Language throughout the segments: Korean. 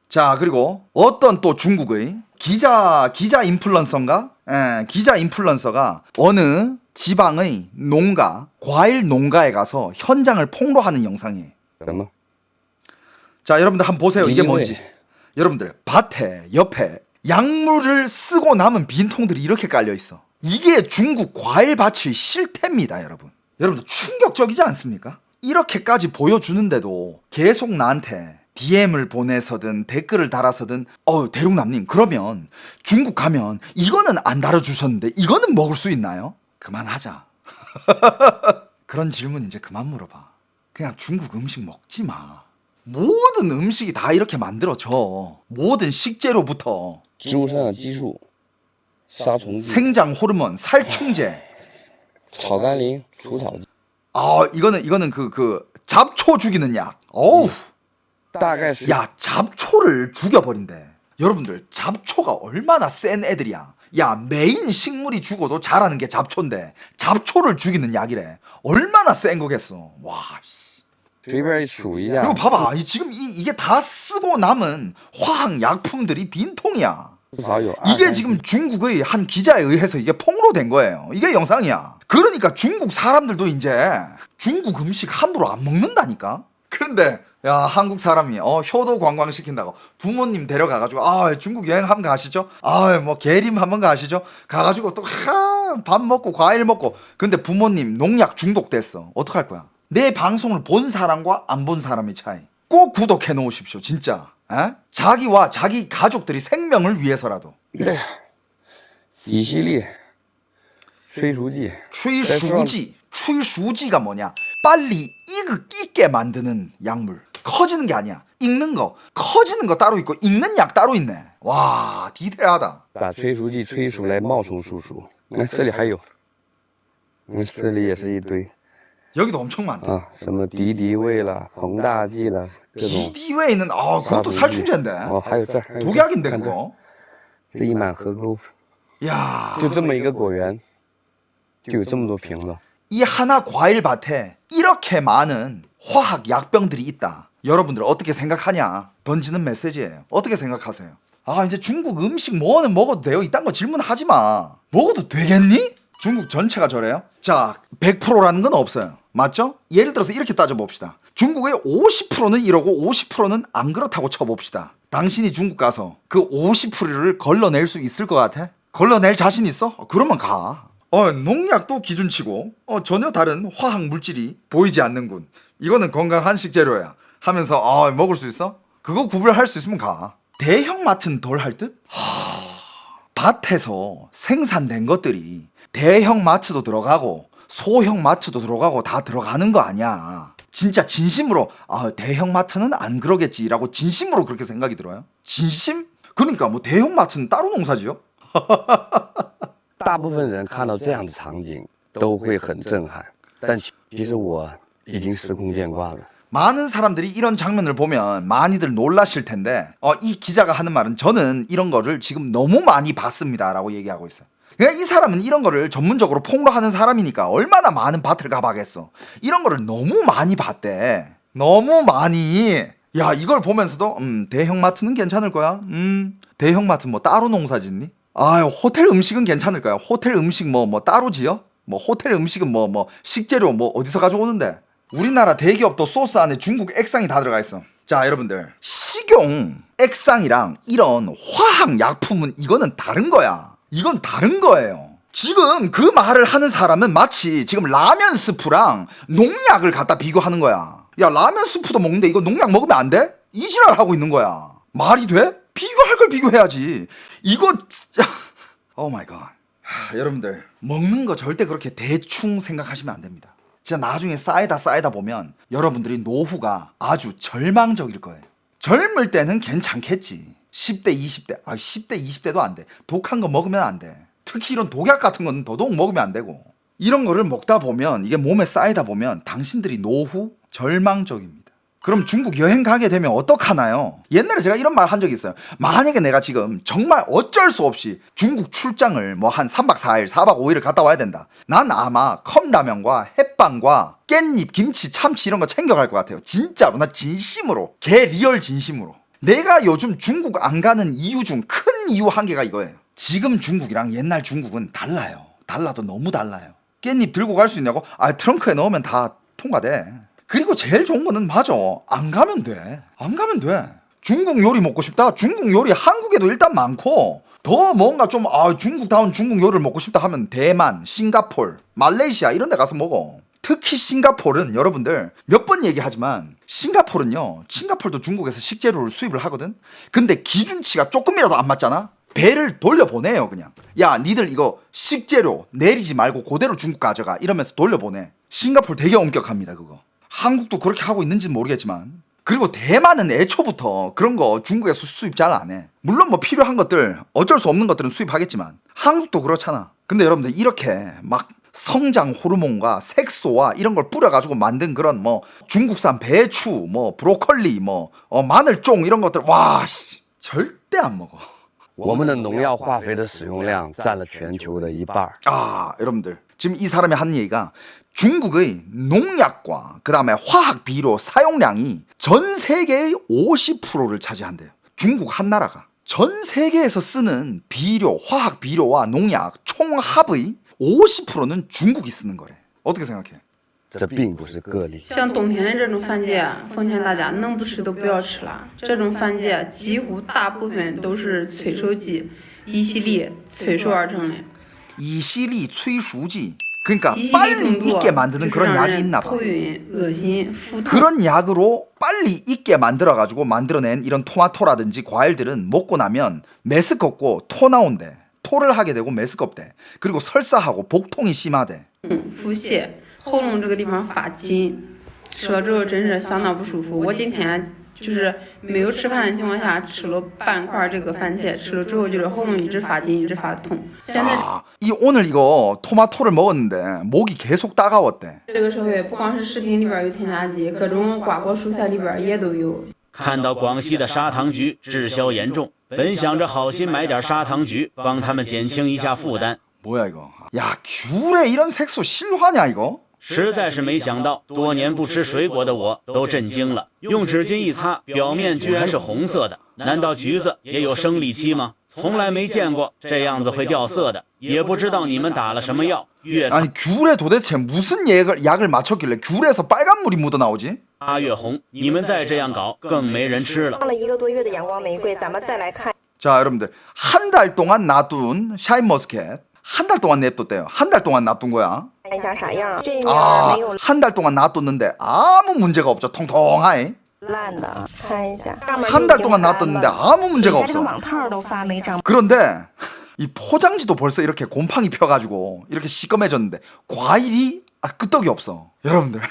자, 그리고 어떤 또 중국의 기자 인플루언서인가? 기자 인플루언서가 어느 지방의 농가, 과일 농가에 가서 현장을 폭로하는 영상이에요. 자, 여러분들 한번 보세요. 이게 뭔지. 여러분들, 밭에 옆에 약물을 쓰고 남은 빈통들이 이렇게 깔려 있어. 이게 중국 과일 밭의 실태입니다, 여러분. 여러분들 충격적이지 않습니까? 이렇게까지 보여주는데도 계속 나한테 DM을 보내서든 댓글을 달아서든 대륙남님, 그러면 중국 가면 이거는 안 달아주셨는데 이거는 먹을 수 있나요? 그만하자. 그런 질문 이제 그만 물어봐. 그냥 중국 음식 먹지 마. 모든 음식이 다 이렇게 만들어져. 모든 식재료부터 생장 호르몬, 살충제, 이거는 그 잡초 죽이는 약. 어우. 야, 잡초를 죽여버린대. 여러분들, 잡초가 얼마나 센 애들이야. 야, 메인 식물이 죽어도 자라는 게 잡초인데 잡초를 죽이는 약이래. 얼마나 센 거겠어. 와, 씨. 그리고 봐봐, 지금 이게 다 쓰고 남은 화학 약품들이 빈통이야. 이게 지금 중국의 한 기자에 의해서 이게 폭로된 거예요. 이게 영상이야. 그러니까 중국 사람들도 이제 중국 음식 함부로 안 먹는다니까. 그런데 야, 한국 사람이 효도 관광 시킨다고 부모님 데려가가지고 중국 여행 한번 가시죠. 뭐 계림 한번 가시죠. 가가지고 또 밥 먹고 과일 먹고. 근데 부모님 농약 중독됐어. 어떡할 거야? 내 방송을 본 사람과 안 본 사람의 차이. 꼭 구독해 놓으십시오, 진짜. 자기와 자기 가족들이 생명을 위해서라도. 一系列催熟剂. 취수지가 뭐냐? 빨리 익게 만드는 약물. 커지는 게 아니야. 익는 거, 커지는 거 따로 있고 익는 약 따로 있네. 와, 디테일하다. 把催熟剂催熟来冒充叔叔. 这里还有. 这里也是一堆. 여기도 엄청 많다. 什么敌敌畏啦, 膨大剂啦,敌敌畏는 그것도 살충제인데. 독약인데 그거. 这一满河沟. 야, 就这么一个果园就有这么多瓶子. 이 하나 과일 밭에 이렇게 많은 화학 약병들이 있다. 여러분들 어떻게 생각하냐? 던지는 메시지예요. 어떻게 생각하세요? 이제 중국 음식 뭐는 먹어도 돼요? 이딴 거 질문하지 마. 먹어도 되겠니? 중국 전체가 저래요? 자, 100%라는 건 없어요. 맞죠? 예를 들어서 이렇게 따져봅시다. 중국의 50%는 이러고 50%는 안 그렇다고 쳐봅시다. 당신이 중국 가서 그 50%를 걸러낼 수 있을 것 같아? 걸러낼 자신 있어? 그러면 가. 농약도 기준치고 전혀 다른 화학 물질이 보이지 않는군. 이거는 건강한 식재료야 하면서 먹을 수 있어? 그거 구별할 수 있으면 가. 대형 마트는 덜 할 듯? 밭에서 생산된 것들이 대형 마트도 들어가고 소형 마트도 들어가고 다 들어가는 거 아니야. 진짜 진심으로 대형 마트는 안 그러겠지라고 진심으로 그렇게 생각이 들어요? 진심? 그러니까 뭐 대형 마트는 따로 농사지요? 大部分人看到这样的场景都会很震撼，但其实我已经司空见惯了. 많은 사람들이 이런 장면을 보면 많이들 놀라실 텐데 이 기자가 하는 말은 저는 이런 거를 지금 너무 많이 봤습니다 라고 얘기하고 있어요. 그러니까 이 사람은 이런 거를 전문적으로 폭로하는 사람이니까 얼마나 많은 밭을 가봐겠어. 이런 거를 너무 많이 봤대. 너무 많이. 야, 이걸 보면서도 대형마트는 괜찮을 거야. 대형마트 뭐 따로 농사짓니? 호텔 음식은 괜찮을까요? 호텔 음식 뭐 따로 지어? 뭐 호텔 음식은 뭐 식재료 뭐 어디서 가져오는데? 우리나라 대기업도 소스 안에 중국 액상이 다 들어가 있어. 자, 여러분들, 식용 액상이랑 이런 화학 약품은 이거는 다른 거야. 이건 다른 거예요. 지금 그 말을 하는 사람은 마치 지금 라면 스프랑 농약을 갖다 비교하는 거야. 야, 라면 스프도 먹는데 이거 농약 먹으면 안 돼? 이 지랄 하고 있는 거야. 말이 돼? 비교할 걸 비교해야지. 이거 진짜 오 마이 갓. 여러분들, 먹는 거 절대 그렇게 대충 생각하시면 안 됩니다. 진짜 나중에 쌓이다 보면 여러분들이 노후가 아주 절망적일 거예요. 젊을 때는 괜찮겠지. 10대 20대 10대 20대도 안 돼. 독한 거 먹으면 안 돼. 특히 이런 독약 같은 건 더더욱 먹으면 안 되고. 이런 거를 먹다 보면, 이게 몸에 쌓이다 보면 당신들이 노후 절망적입니다. 그럼 중국 여행 가게 되면 어떡하나요? 옛날에 제가 이런 말 한 적이 있어요. 만약에 내가 지금 정말 어쩔 수 없이 중국 출장을 뭐 한 3박 4일, 4박 5일을 갔다 와야 된다. 난 아마 컵라면과 햇반과 깻잎, 김치, 참치 이런 거 챙겨갈 것 같아요. 진짜로. 나 진심으로. 개 리얼 진심으로. 내가 요즘 중국 안 가는 이유 중 큰 이유 한 개가 이거예요. 지금 중국이랑 옛날 중국은 달라요. 달라도 너무 달라요. 깻잎 들고 갈 수 있냐고? 아, 트렁크에 넣으면 다 통과돼. 그리고 제일 좋은 거는 맞아. 안 가면 돼. 안 가면 돼. 중국 요리 먹고 싶다? 중국 요리 한국에도 일단 많고, 더 뭔가 좀 중국다운 중국 요리를 먹고 싶다 하면 대만, 싱가폴, 말레이시아 이런 데 가서 먹어. 특히 싱가폴은 여러분들 몇 번 얘기하지만 싱가폴도 중국에서 식재료를 수입을 하거든. 근데 기준치가 조금이라도 안 맞잖아? 배를 돌려보내요. 그냥 야 니들 이거 식재료 내리지 말고 그대로 중국 가져가 이러면서 돌려보내. 싱가폴 되게 엄격합니다. 그거 한국도 그렇게 하고 있는지는 모르겠지만. 그리고 대만은 애초부터 그런 거 중국에서 수입 잘 안 해. 물론 뭐 필요한 것들 어쩔 수 없는 것들은 수입하겠지만 한국도 그렇잖아. 근데 여러분들 이렇게 막 성장 호르몬과 색소와 이런 걸 뿌려가지고 만든 그런 뭐 중국산 배추 뭐 브로콜리 뭐 마늘종 이런 것들 와 씨, 절대 안 먹어. 我们的农药化肥的使用量占了全球的一半。 여러분들 지금 이 사람이 한 얘기가 중국의 농약과 그 다음에 화학 비료 사용량이 전 세계의 50%를 차지한대요. 중국 한 나라가 전 세계에서 쓰는 비료, 화학 비료와 농약 총합의 50%는 중국이 쓰는 거래. 어떻게 생각해? 这并不是个例。像冬天的这种番茄，奉劝大家能不吃都不要吃了。这种番茄几乎大部分都是催熟剂乙烯粒催熟而成的。 이시리催熟剂 그러니까 빨리 익게 만드는 그런 약이 있나 봐. 头晕、恶心、腹痛。 그런 약으로 빨리 익게 만들어가지고 만들어낸 이런 토마토라든지 과일들은 먹고 나면 메스껍고 토 나온대. 토를 하게 되고 메스껍대. 그리고 설사하고 복통이 심하대. 腹泻，喉咙这个地方发紧，吃了之后真是相当不舒服。我今天就是没有吃饭的情况下吃了半块这个番茄，吃了之后就是喉咙一直发紧，一直发痛。现在 오늘 이거 토마토를 먹었는데 목이 계속 따가웠대. 这个社会不光是食品里边有添加剂，各种瓜果蔬菜里边也都有。 看到广西的砂糖橘滞销严重，本想着好心买点砂糖橘，帮他们减轻一下负担。 뭐야 이거? 야 귤에 이런 색소 실화냐 이거? 实在是没想到，多年不吃水果的我都震惊了。用纸巾一擦，表面居然是红色的。难道橘子也有生理期吗？从来没见过这样子会掉色的，也不知道你们打了什么药。越擦 아니 귤에 도대체 무슨 약을 맞췄길래 귤에서 빨간 물이 묻어 나오지? 越红，你们再这样搞，更没人吃了。放了1个多月的阳光玫瑰，咱们再来看。 자 여러분들 한 달 동안 놔둔 샤인머스켓 한 달 동안 냅뒀대요. 한 달 동안 놔둔 거야. 看一下啥样？这面没有 한 달 동안 놔뒀는데 아무 문제가 없죠. 통통하게. 烂的，看一下。上面 한 달 동안 놔뒀는데 아무 底 문제가 下这个 없어. 网套都发霉长。 그런데 이 포장지도 벌써 이렇게 곰팡이 펴가지고 이렇게 시꺼매졌는데 과일이 끄떡이 없어. 여러분들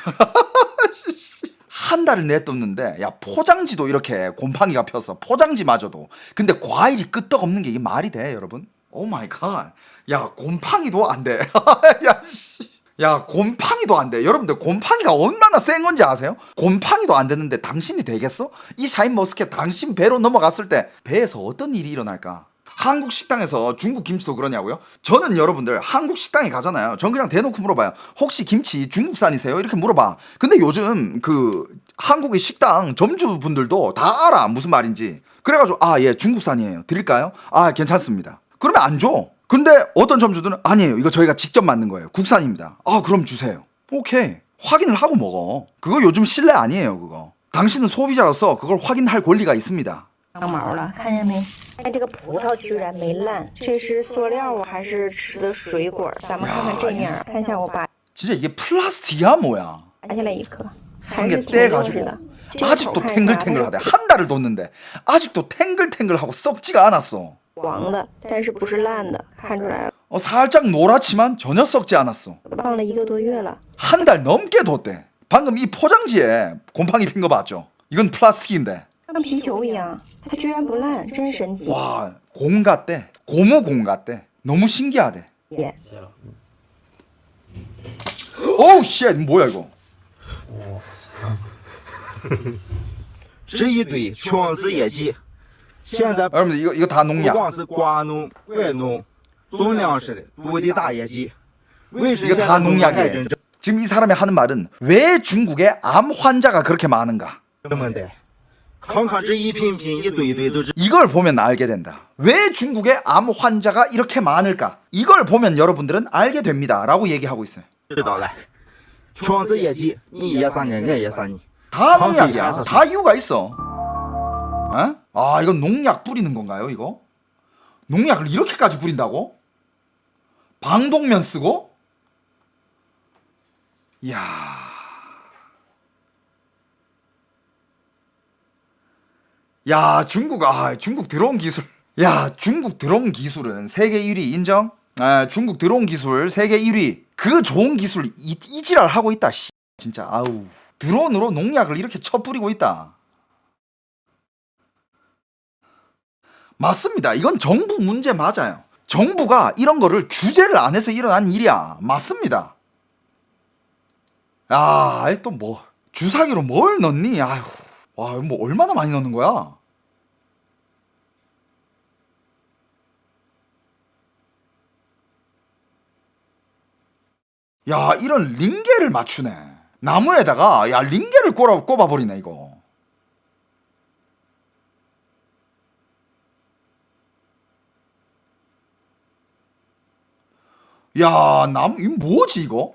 한 달을 내뒀는데 야 포장지도 이렇게 곰팡이가 펴서 포장지마저도 근데 과일이 끄떡 없는 게 이게 말이 돼 여러분? 오 마이 갓. 야 곰팡이도 안 돼. 야 씨. 야 곰팡이도 안 돼. 여러분들 곰팡이가 얼마나 센 건지 아세요? 곰팡이도 안 되는데 당신이 되겠어? 이 샤인머스켓 당신 배로 넘어갔을 때 배에서 어떤 일이 일어날까? 한국 식당에서 중국 김치도 그러냐고요? 저는 여러분들 한국 식당에 가잖아요. 전 그냥 대놓고 물어봐요. 혹시 김치 중국산이세요? 이렇게 물어봐. 근데 요즘 그 한국의 식당 점주분들도 다 알아 무슨 말인지. 그래가지고 예 중국산이에요. 드릴까요? 괜찮습니다. 그러면 안 줘. 근데 어떤 점주들은 아니에요. 이거 저희가 직접 만든 거예요. 국산입니다. 그럼 주세요. 오케이. 확인을 하고 먹어. 그거 요즘 신뢰 아니에요. 그거. 당신은 소비자로서 그걸 확인할 권리가 있습니다. 长毛了，看见没？哎，这个葡萄居然没烂，这是塑料啊，还是吃的水果？咱们看看这面，看一下我拔 진짜 이게 플라스틱이야 뭐야? 下来一颗， 한 还 개 是挺幼稚 떼가지고 的。这个 아직도 口看一下，它 탱글탱글하대. 是 한 달을 뒀는데 아직도 탱글탱글하고 썩지가 않았어. 黄的，但是不是烂的，看出来了。 살짝 노랗지만 전혀 썩지 않았어. 放了1个多月了， 한 달 넘게 뒀대. 방금 이 포장지에 곰팡이 핀 거 봤죠? 이건 플라스틱인데. 像皮球一样，它居然不烂，真神奇！ 와, 공 같대. 고무 공 같대. 너무 신기하대. 耶， 오우 쉣 뭐야 이거? 这一堆全是业绩。现在 여러분들 이거 다 不 농약. 光是瓜农、怪农，总粮食的都得大业绩。为什么 이거 现 다 在农业认 농약이에요. 지금 이 사람이 하는 말은 왜 중국에 암 환자가 그렇게 많은가? 这么的？看看这一瓶瓶一堆堆都是 이걸 보면 알게 된다. 왜 중국에 암 환자가 이렇게 많을까? 이걸 보면 여러분들은 알게 됩니다. 라고 얘기하고 있어요. 知道了。全是业绩，你也啥俺也啥你。 다 농약이야. 다 이유가 있어. 어? 아, 이건 농약 뿌리는 건가요, 이거? 농약을 이렇게까지 뿌린다고? 방독면 쓰고? 이야. 야, 중국 드론 기술. 야, 중국 드론 기술은 세계 1위 인정? 아, 중국 드론 기술 세계 1위. 그 좋은 기술 이 지랄 하고 있다. 씨. 진짜 아우. 드론으로 농약을 이렇게 쳐뿌리고 있다. 맞습니다. 이건 정부 문제 맞아요. 정부가 이런 거를 규제를 안 해서 일어난 일이야. 맞습니다. 야, 또 뭐 주사기로 뭘 넣니? 아휴. 와, 뭐 얼마나 많이 넣는 거야? 야, 이런 링게를 맞추네. 나무에다가 야 링게를 꼽아버리네 이거. 야, 이거 뭐지 이거?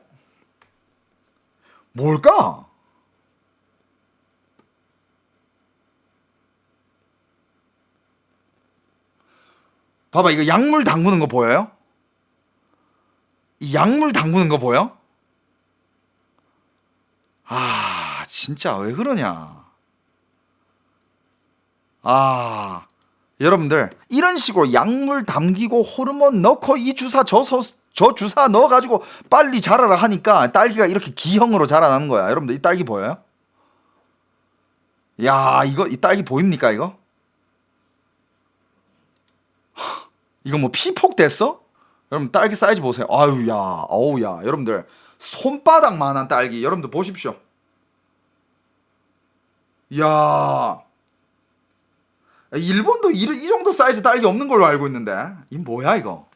뭘까? 봐봐, 이거 약물 담그는 거 보여요? 이 약물 담그는 거 보여? 아, 진짜 왜 그러냐? 아, 여러분들 이런 식으로 약물 담기고 호르몬 넣고 이 주사 저 주사 넣어가지고 빨리 자라라 하니까 딸기가 이렇게 기형으로 자라나는 거야. 여러분들 이 딸기 보여요? 야, 이 딸기 보입니까 이거? 이거 뭐 피폭 됐어? 여러분 딸기 사이즈 보세요. 아유야, 어우야, 여러분들 손바닥만한 딸기 여러분들 보십시오. 이야, 일본도 이 정도 사이즈 딸기 없는 걸로 알고 있는데 이 뭐야 이거?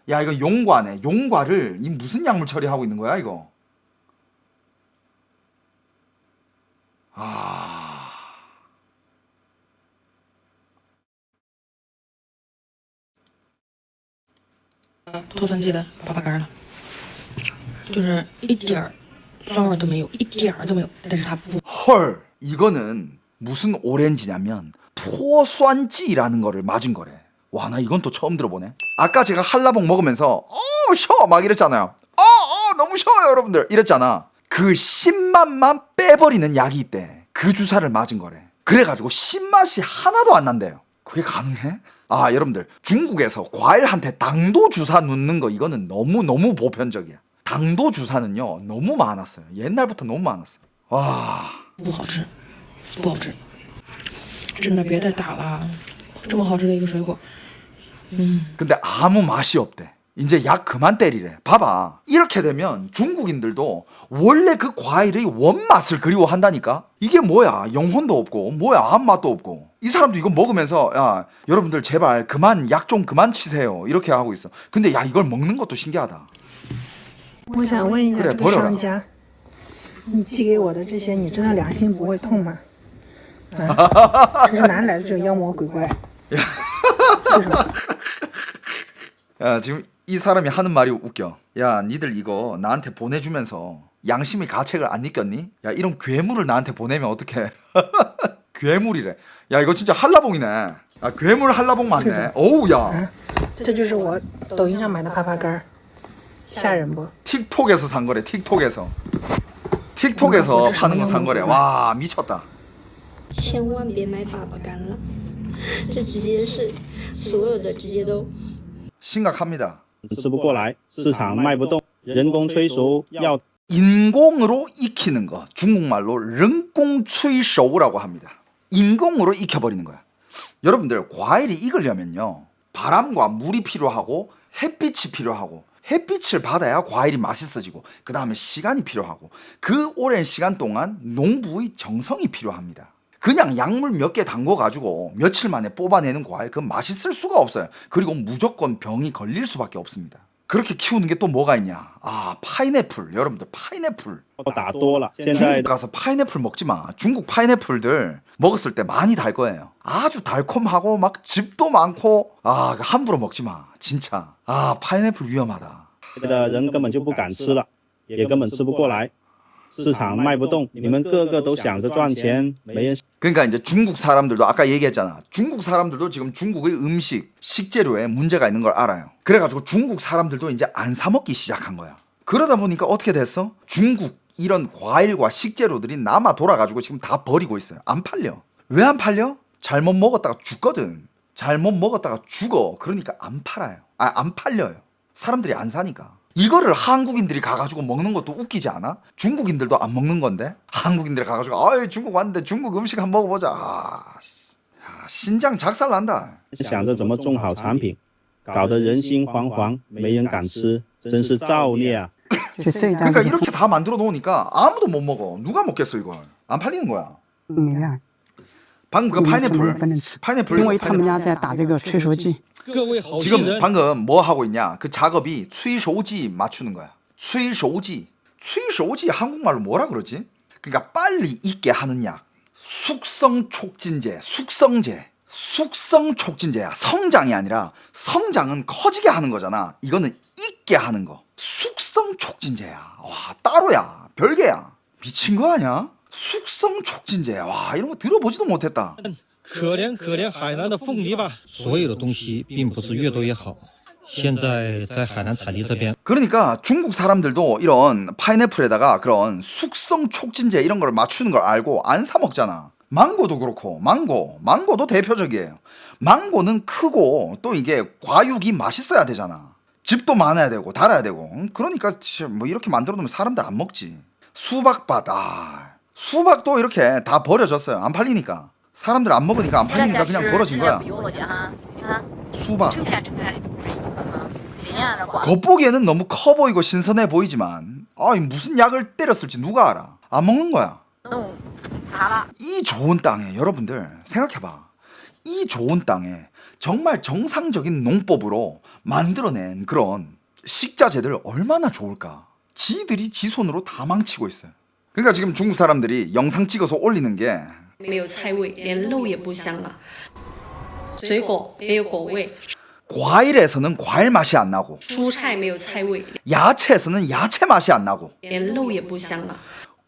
야, 이거 용과네. 용과를 이 무슨 약물 처리하고 있는 거야 이거? 아, 脱酸剂的粑粑干了，就是一点儿酸味都没有，一点儿都没有。但是它不 헐, 이거는 무슨 오렌지냐면 토酸지라는 거를 맞은 거래. 와, 나 이건 또 처음 들어보네. 아까 제가 한라봉 먹으면서 셔! 막 이랬잖아요. 너무 셔요 여러분들 이랬잖아. 그 신맛만 빼버리는 약이 있대. 그 주사를 맞은 거래. 그래가지고 신맛이 하나도 안 난대요. 그게 가능해? 아, 여러분들 중국에서 과일한테 당도 주사 눕는 거 이거는 너무 보편적이야. 당도 주사는요 너무 많았어요. 옛날부터 너무 많았어. 와, 不好吃，不好吃，真的别再打了，这么好吃的一个水果， 근데 아무 맛이 없대. 이제 약 그만 때리래. 봐봐, 이렇게 되면 중국인들도 원래 그 과일의 원맛을 그리워한다니까. 이게 뭐야, 영혼도 없고 뭐야 아무맛도 없고. 이 사람도 이거 먹으면서 야 여러분들 제발 그만 약 좀 그만 치세요 이렇게 하고 있어. 근데 야 이걸 먹는 것도 신기하다. 我想问一下 그래 这个 버려라. 商家，你寄给我的这些，你真的良心不会痛吗？啊，这是哪来的这妖魔鬼怪？为什么？ 야, 지금 이 사람이 하는 말이 웃겨. 야, 니들 이거 나한테 보내주면서 양심의 가책을 안 느꼈니? 야, 이런 괴물을 나한테 보내면 어떡해. 괴물이래. 야, 이거 진짜 한라봉이네. 아, 괴물 한라봉 맞네. 어우, 야. 啊，这就是我抖音上买的粑粑干儿，吓人不？ 틱톡에서 산 거래. 틱톡에서 파는 거 산 거래. 와, 미쳤다. 千万别买粑粑干了，这直接是所有的直接都 심각합니다. 吃不过来，市场卖不动，人工催熟要 인공으로 익히는 거. 중국말로 른꽁추이쇼우라고 합니다. 인공으로 익혀버리는 거야. 여러분들 과일이 익으려면요 바람과 물이 필요하고 햇빛이 필요하고 햇빛을 받아야 과일이 맛있어지고 그 다음에 시간이 필요하고 그 오랜 시간 동안 농부의 정성이 필요합니다. 그냥 약물 몇 개 담궈가지고 며칠 만에 뽑아내는 과일 그건 맛있을 수가 없어요. 그리고 무조건 병이 걸릴 수밖에 없습니다. 그렇게 키우는 게 또 뭐가 있냐? 아, 파인애플. 여러분들 파인애플. 打多了，现在 중국 가서 파인애플 먹지 마. 중국 파인애플들 먹었을 때 많이 달 거예요. 아주 달콤하고 막 즙도 많고 아, 함부로 먹지 마. 진짜. 아, 파인애플 위험하다. 的人根本就不敢吃了，也根本吃不过来，市场卖不动，你们个个都想着赚钱，没人 그러니까 이제 중국 사람들도 아까 얘기했잖아. 중국 사람들도 지금 중국의 음식, 식재료에 문제가 있는 걸 알아요. 그래가지고 중국 사람들도 이제 안 사 먹기 시작한 거야. 그러다 보니까 어떻게 됐어? 중국 이런 과일과 식재료들이 남아 돌아가지고 지금 다 버리고 있어요. 안 팔려. 왜 안 팔려? 잘못 먹었다가 죽거든. 잘못 먹었다가 죽어. 그러니까 안 팔아요. 안 팔려요. 사람들이 안 사니까. 이거를 한국인들이 가가지고 먹는 것도 웃기지 않아? 중국인들도 안 먹는 건데 한국인들이 가가지고 아유 중국 왔는데 중국 음식 한번 먹어보자. 신장 작살 난다. 想着怎么种好产品，搞得人心惶惶，没人敢吃，真是造孽啊！ 그러니까 이렇게 다 만들어 놓으니까 아무도 못 먹어. 누가 먹겠어 이걸? 안 팔리는 거야. 방금 그 파인애플 因为他们家在打这个催熟剂。 지금 방금 뭐 하고 있냐? 그 작업이催熟剂 맞추는 거야.催熟剂.催熟剂 한국말로 뭐라 그러지? 그러니까 빨리 익게 하는 약. 숙성촉진제, 숙성촉진제야. 성장이 아니라 성장은 커지게 하는 거잖아. 이거는 익게 하는 거. 숙성촉진제야. 와, 따로야. 별개야. 미친 거 아니야? 숙성촉진제. 와, 이런 거 들어보지도 못했다. 可怜海南的凤梨吧，所有的东西并不是越多越好。现在在海南产地这边， 그러니까 중국 사람들도 이런 파인애플에다가 그런 숙성 촉진제 이런 걸 맞추는 걸 알고 안 사 먹잖아. 망고도 그렇고 망고도 대표적이에요. 망고는 크고 또 이게 과육이 맛있어야 되잖아. 즙도 많아야 되고 달아야 되고. 그러니까 뭐 이렇게 만들어 놓으면 사람들 안 먹지. 수박밭. 수박도 이렇게 다 버려졌어요. 안 팔리니까. 사람들 안 먹으니까 안 팔리니까 그냥 벌어진 거야. 수박. 겉보기에는 너무 커 보이고 신선해 보이지만 무슨 약을 때렸을지 누가 알아. 안 먹는 거야. 이 좋은 땅에 여러분들 생각해봐. 이 좋은 땅에 정말 정상적인 농법으로 만들어낸 그런 식자재들 얼마나 좋을까. 지들이 지 손으로 다 망치고 있어요. 그러니까 지금 중국 사람들이 영상 찍어서 올리는 게 没有菜味，连肉也不香了。水果没有果味， 과일에서는 과일 맛이 안 나고 蔬菜没有菜味， 야채에서는 야채 맛이 안 나고 连肉也不香了。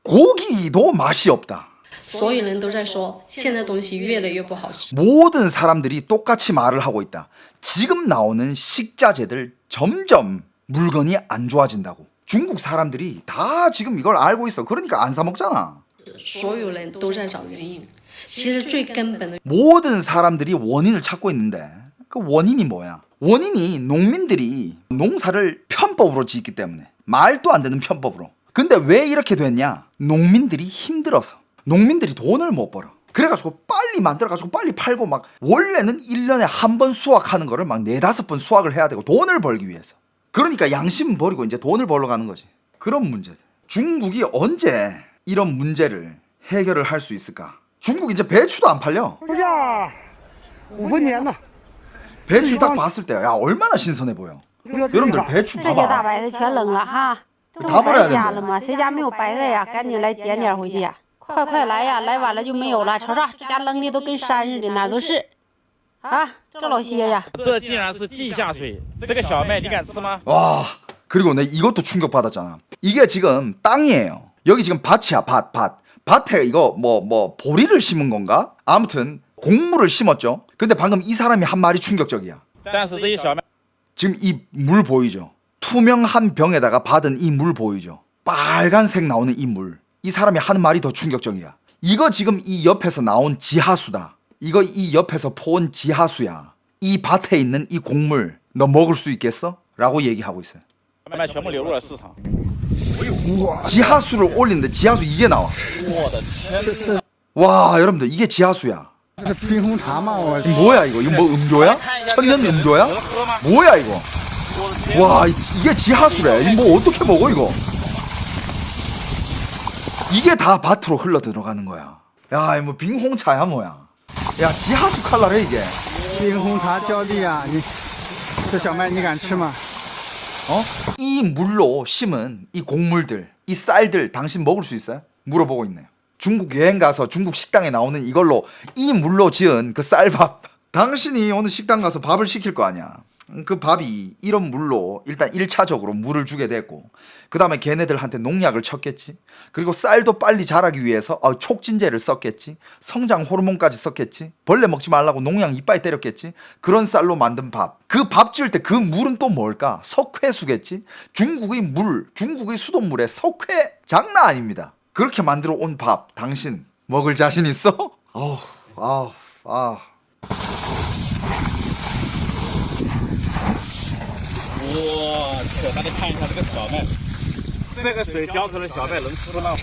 고기도 맛이 없다. 所有人都在说，现在东西越来越不好吃。 모든 사람들이 똑같이 말을 하고 있다. 지금 나오는 식자재들 점점 물건이 안 좋아진다고. 중국 사람들이 다 지금 이걸 알고 있어. 그러니까 안 사 먹잖아. 所有人都在找原因，其实最根本的 모든 사람들이 원인을 찾고 있는데 그 원인이 뭐야? 원인이 농민들이 농사를 편법으로 짓기 때문에. 말도 안 되는 편법으로. 근데 왜 이렇게 됐냐? 농민들이 힘들어서. 농민들이 돈을 못 벌어. 그래가지고 빨리 만들어가지고 빨리 팔고 막 원래는 1년에 한 번 수확하는 거를 막 4-5번 수확을 해야 되고 돈을 벌기 위해서. 그러니까 양심 버리고 이제 돈을 벌러 가는 거지. 그런 문제들. 중국이 언제 이런 문제를 해결을 할 수 있을까? 중국 이제 배추도 안 팔려. 배추 딱 봤을 때 야 얼마나 신선해 보여. 여러분들 배추 봐봐. 大白菜全扔了哈，种白瞎了吗？谁家没有白菜呀？赶紧来捡点回去呀！快来呀！来晚了就没有了。瞅瞅，这家扔的都跟山似的，哪儿都是。啊，这老些呀！ 这竟然是地下水，这个小麦你敢吃吗？ 와 그리고 내 이것도 충격받았잖아. 이게 지금 땅이에요. 여기 지금 밭이야. 밭에 이거 뭐 보리를 심은 건가? 아무튼 곡물을 심었죠. 근데 방금 이 사람이 한 말이 충격적이야. 지금 이 물 보이죠? 투명한 병에다가 받은 이 물 보이죠? 빨간색 나오는 이 물. 이 사람이 하는 말이 더 충격적이야. 이거 지금 이 옆에서 나온 지하수다. 이거 이 옆에서 포온 지하수야. 이 밭에 있는 이 곡물 너 먹을 수 있겠어? 라고 얘기하고 있어요. 지하수를 올리는데 지하수 이게 나와. 와 여러분들 이게 지하수야. 뭐야 이거? 이거 뭐 음료야? 천연 음료야? 뭐야 이거? 와 이게 지하수래. 이거 뭐 어떻게 먹어 이거? 이게 다 밭으로 흘러 들어가는 거야. 야 이거 뭐 빙홍차야 뭐야? 야 지하수 칼라래 이게. 冰红茶浇地呀，这小麦你敢吃吗？ 이 물로 심은 이 곡물들, 이 쌀들 당신 먹을 수 있어요? 물어보고 있네요. 중국 여행 가서 중국 식당에 나오는 이걸로 이 물로 지은 그 쌀밥 당신이 어느 식당 가서 밥을 시킬 거 아니야. 그 밥이 이런 물로 일단 1차적으로 물을 주게 됐고 그 다음에 걔네들한테 농약을 쳤겠지. 그리고 쌀도 빨리 자라기 위해서 촉진제를 썼겠지. 성장 호르몬까지 썼겠지. 벌레 먹지 말라고 농약 이빨에 때렸겠지. 그런 쌀로 만든 밥. 그 밥 지을 때 그 물은 또 뭘까? 석회수겠지. 중국의 물, 중국의 수돗물에 석회 장난 아닙니다. 그렇게 만들어 온 밥 당신 먹을 자신 있어? 아. 我去，大家看一下这个小麦，这个水浇出来小麦能吃吗？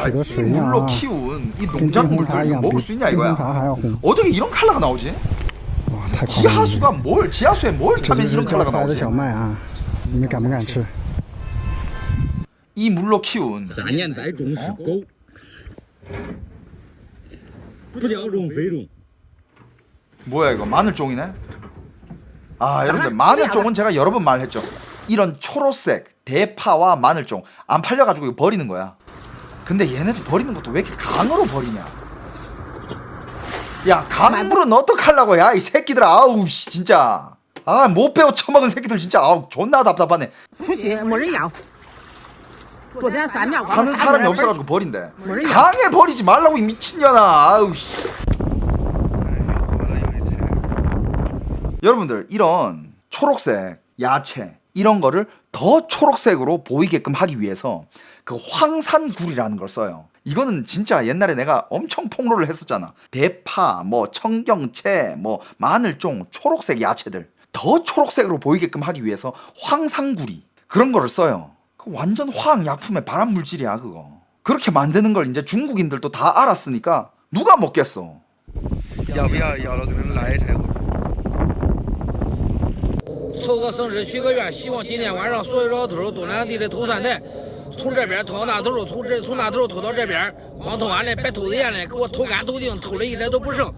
이 물로 키운 이 농작물들 이거 먹을 수 있냐 이거야. 어떻게 이런 컬러가 나오지? 지하수가 뭘 지하수에 뭘 타면 이런 컬러가 나오지? 이 물로 키운 뭐야 이거 마늘종이네? 여러분들 마늘종은 제가 여러 번 말했죠. 이런 초록색 대파와 마늘종 안 팔려가지고 이거 버리는 거야. 근데 얘네들 버리는 것도 왜 이렇게 강으로 버리냐? 야 강물은 어떡하려고 야 이 새끼들 아우 씨 진짜 못 배워 처먹은 새끼들 진짜 존나 답답하네. 사는 사람이 없어가지고 버린대. 강에 버리지 말라고 이 미친년아. 아우 씨. 여러분들 이런 초록색 야채 이런 거를 더 초록색으로 보이게끔 하기 위해서 그 황산굴이라는 걸 써요. 이거는 진짜 옛날에 내가 엄청 폭로를 했었잖아. 대파, 뭐 청경채, 뭐 마늘종, 초록색 야채들 더 초록색으로 보이게끔 하기 위해서 황산굴이 그런 거를 써요. 그 완전 화학약품의 발암물질이야 그거. 그렇게 만드는 걸 이제 중국인들도 다 알았으니까 누가 먹겠어. 凑个生日许个愿，希望今天晚上所有老头都两地的投酸菜，从这边投到那头，从那头投到这边，光投完了别投的眼泪，给我投干投净，投了一点都不剩。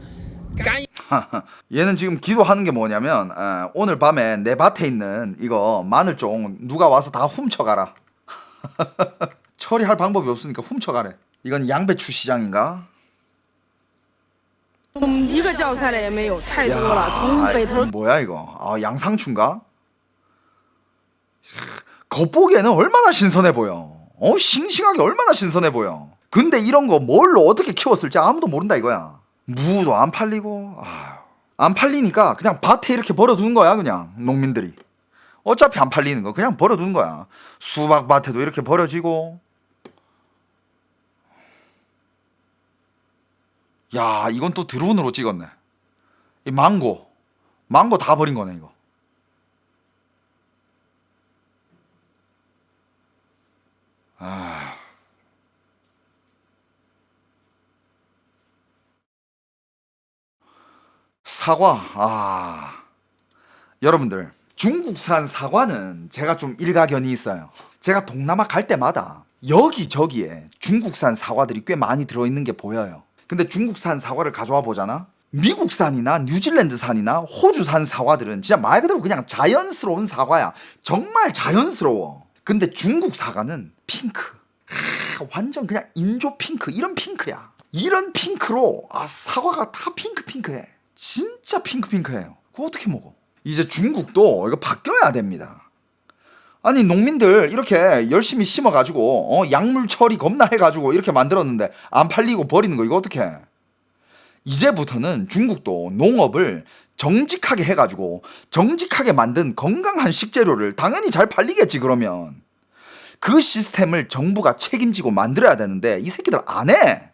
干 얘는 지금 기도하는 게 뭐냐면 오늘 밤에 내 밭에 있는 이거 마늘종 누가 와서 다 훔쳐가라. 처리할 방법이 없으니까 훔쳐가래. 이건 양배추 시장인가? 一个叫菜的也没有，太多了。从北头 뭐야 이거? 양상추인가? 겉보기에는 얼마나 신선해 보여. 싱싱하게 얼마나 신선해 보여. 근데 이런 거 뭘로 어떻게 키웠을지 아무도 모른다 이거야. 무도 안 팔리고 안 팔리니까 그냥 밭에 이렇게 버려두는 거야. 그냥 농민들이 어차피 안 팔리는 거 그냥 버려두는 거야. 수박밭에도 이렇게 버려지고. 야 이건 또 드론으로 찍었네. 이 망고 다 버린 거네 이거. 사과. 여러분들 중국산 사과는 제가 좀 일가견이 있어요. 제가 동남아 갈 때마다 여기저기에 중국산 사과들이 꽤 많이 들어있는 게 보여요. 근데 중국산 사과를 가져와 보잖아? 미국산이나 뉴질랜드산이나 호주산 사과들은 진짜 말 그대로 그냥 자연스러운 사과야. 정말 자연스러워. 근데 중국 사과는 핑크. 완전 그냥 인조 핑크 이런 핑크야. 이런 핑크로 사과가 다 핑크해. 진짜 핑크해요. 그거 어떻게 먹어? 이제 중국도 이거 바뀌어야 됩니다. 아니 농민들 이렇게 열심히 심어가지고 약물 처리 겁나 해가지고 이렇게 만들었는데 안 팔리고 버리는 거 이거 어떡해. 이제부터는 중국도 농업을 정직하게 해가지고 정직하게 만든 건강한 식재료를 당연히 잘 팔리겠지. 그러면 그 시스템을 정부가 책임지고 만들어야 되는데 이 새끼들 안 해.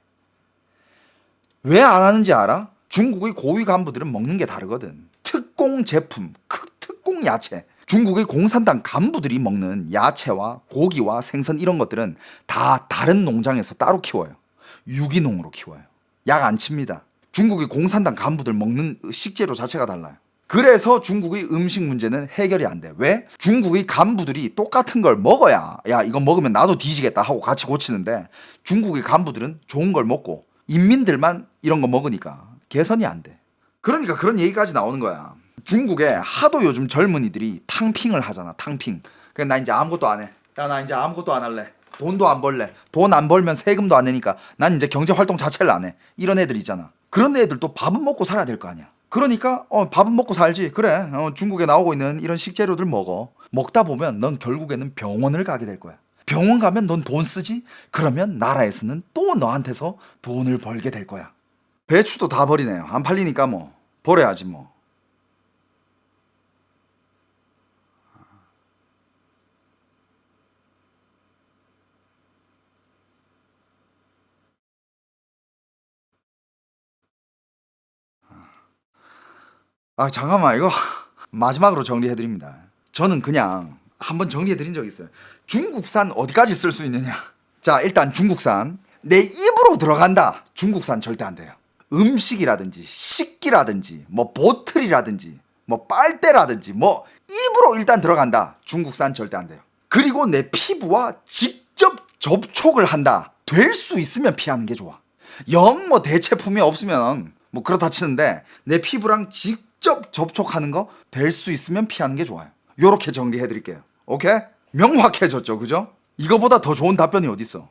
왜 안 하는지 알아? 중국의 고위 간부들은 먹는 게 다르거든. 특공 제품, 특공 야채. 중국의 공산당 간부들이 먹는 야채와 고기와 생선 이런 것들은 다 다른 농장에서 따로 키워요. 유기농으로 키워요. 약 안 칩니다. 중국의 공산당 간부들 먹는 식재료 자체가 달라요. 그래서 중국의 음식 문제는 해결이 안 돼. 왜? 중국의 간부들이 똑같은 걸 먹어야 야 이거 먹으면 나도 뒤지겠다 하고 같이 고치는데 중국의 간부들은 좋은 걸 먹고 인민들만 이런 거 먹으니까 개선이 안 돼. 그러니까 그런 얘기까지 나오는 거야. 중국에 하도 요즘 젊은이들이 탕핑을 하잖아. 탕핑. 그래 나 이제 아무것도 안 해. 야 나 이제 아무것도 안 할래. 돈도 안 벌래. 돈 안 벌면 세금도 안 내니까 난 이제 경제 활동 자체를 안 해. 이런 애들 있잖아. 그런 애들도 밥은 먹고 살아야 될 거 아니야. 그러니까 밥은 먹고 살지. 그래. 중국에 나오고 있는 이런 식재료들 먹어. 먹다 보면 넌 결국에는 병원을 가게 될 거야. 병원 가면 넌 돈 쓰지? 그러면 나라에서는 또 너한테서 돈을 벌게 될 거야. 배추도 다 버리네요. 안 팔리니까 뭐 버려야지 뭐. 아 잠깐만 이거 마지막으로 정리해드립니다. 저는 그냥 한번 정리해드린 적이 있어요. 중국산 어디까지 쓸 수 있느냐. 자 일단 중국산 내 입으로 들어간다. 중국산 절대 안 돼요. 음식이라든지 식기라든지 뭐 보틀이라든지 뭐 빨대라든지 뭐 입으로 일단 들어간다. 중국산 절대 안 돼요. 그리고 내 피부와 직접 접촉을 한다. 될 수 있으면 피하는 게 좋아. 영 뭐 대체품이 없으면 뭐 그렇다 치는데 내 피부랑 직접 접촉하는 거 될 수 있으면 피하는 게 좋아요. 요렇게 정리해 드릴게요. 오케이? 명확해졌죠, 그죠? 이거보다 더 좋은 답변이 어딨어?